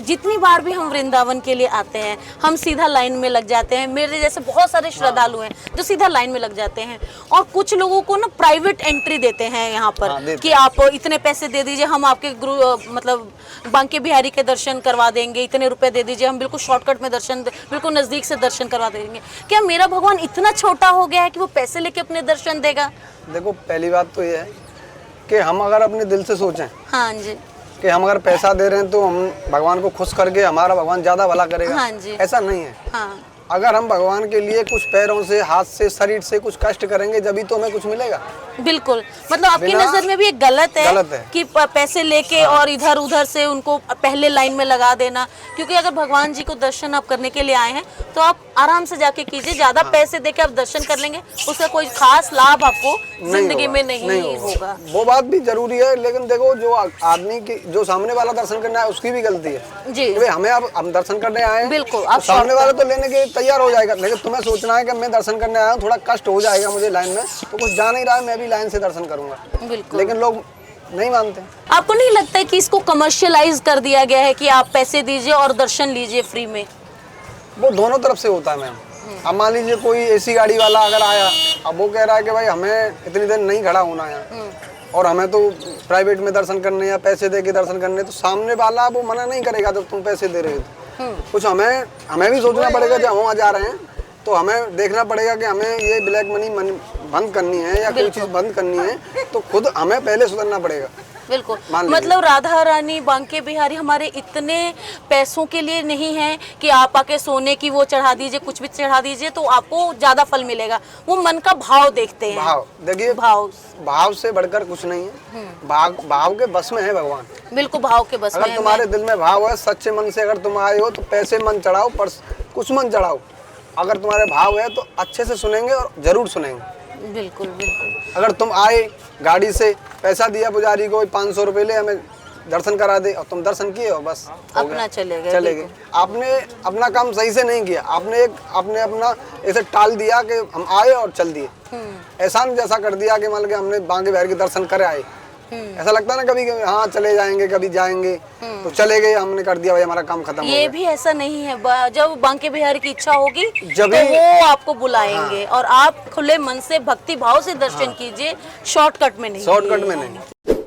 जितनी बार भी हम वृंदावन के लिए आते हैं हम सीधा लाइन में लग जाते हैं। मेरे जैसे बहुत सारे श्रद्धालु हैं जो सीधा लाइन में लग जाते हैं, और कुछ लोगों को ना प्राइवेट एंट्री देते हैं यहाँ पर कि आप इतने पैसे दे दीजिए, हम आपके मतलब बांके बिहारी के दर्शन करवा देंगे, इतने रुपए दे दीजिए, हम बिल्कुल शॉर्टकट में दर्शन, बिल्कुल नज़दीक से दर्शन करवा देंगे। क्या मेरा भगवान इतना छोटा हो गया है कि वो पैसे लेके अपने दर्शन देगा? देखो, पहली बात तो ये है कि हम अगर अपने दिल से सोचें, हाँ जी, कि हम अगर पैसा दे रहे हैं तो हम भगवान को खुश करके हमारा भगवान ज्यादा भला करेगा, हाँ जी, ऐसा नहीं है। हाँ, अगर हम भगवान के लिए कुछ पैरों से, हाथ से, शरीर से कुछ कष्ट करेंगे जब तो हमें कुछ मिलेगा। बिल्कुल। मतलब आपकी नजर में भी एक गलत है कि पैसे लेके और इधर उधर से उनको पहले लाइन में लगा देना, क्योंकि अगर भगवान जी को दर्शन आप करने के लिए आए हैं तो आप आराम से जाके कीजिए। ज्यादा पैसे देके आप दर्शन कर लेंगे उसका कोई खास लाभ आपको जिंदगी में नहीं होगा। वो बात भी जरूरी है, लेकिन देखो जो आदमी की, जो सामने वाला दर्शन करना है उसकी भी गलती है जी। हमें अब हम दर्शन करने आए हैं, बिल्कुल, तो सामने वाला तो लेने के तैयार हो जाएगा, लेकिन तुम्हें सोचना है कि मैं दर्शन करने आया हूँ, थोड़ा कष्ट हो जाएगा मुझे लाइन में, तो कुछ जा नहीं रहा है, मैं भी लाइन से दर्शन करूंगा। बिल्कुल। लेकिन लोग नहीं मानते। आपको नहीं लगता है कि इसको कमर्शियलाइज कर दिया गया है कि आप पैसे दीजिए और दर्शन लीजिए फ्री में? वो दोनों तरफ से होता है मैम। अब मान लीजिए कोई एसी गाड़ी वाला अगर आया, अब वो कह रहा है कि भाई हमें इतनी देर नहीं खड़ा होना है और हमें तो प्राइवेट में दर्शन करने या पैसे दे के दर्शन करने, तो सामने वाला वो मना नहीं करेगा जब तुम पैसे दे रहे हो। कुछ हमें भी सोचना पड़ेगा जब हम वहाँ जा रहे हैं, तो हमें देखना पड़ेगा कि हमें ये ब्लैक मनी बंद करनी है या कोई चीज़ बंद करनी है, तो खुद हमें पहले सुधरना पड़ेगा। बिल्कुल। मतलब राधा रानी, बांके बिहारी हमारे इतने पैसों के लिए नहीं है कि आप आके सोने की वो चढ़ा दीजिए, कुछ भी चढ़ा दीजिए तो आपको ज्यादा फल मिलेगा। वो मन का भाव देखते हैं। भाव देखिए, भाव से बढ़कर कुछ नहीं है। भाव के बस में है भगवान। बिल्कुल, भाव के बस में। अगर तुम्हारे दिल में भाव है, सच्चे मन से अगर तुम आए हो, तो पैसे मन चढ़ाओ पर कुछ मन चढ़ाओ। अगर तुम्हारे भाव है तो अच्छे से सुनेंगे और जरूर सुनेंगे। बिल्कुल बिल्कुल। अगर तुम आए गाड़ी से, पैसा दिया पुजारी को 500 रुपये ले हमें दर्शन करा दे, और तुम दर्शन किए हो, बस अपना चले गए। आपने अपना काम सही से नहीं किया, आपने अपना ऐसे टाल दिया कि हम आए और चल दिए, एहसान जैसा कर दिया कि मान के हमने बांके बिहारी के दर्शन कर आए। ऐसा लगता है ना कभी हाँ चले जाएंगे, कभी जाएंगे, तो चले गए, हमने कर दिया भाई हमारा काम खत्म हो गया। ये भी ऐसा नहीं है, जब बांके बिहारी की इच्छा होगी जब तो वो आपको बुलाएंगे। और आप खुले मन से भक्ति भाव से दर्शन कीजिए, शॉर्टकट में नहीं।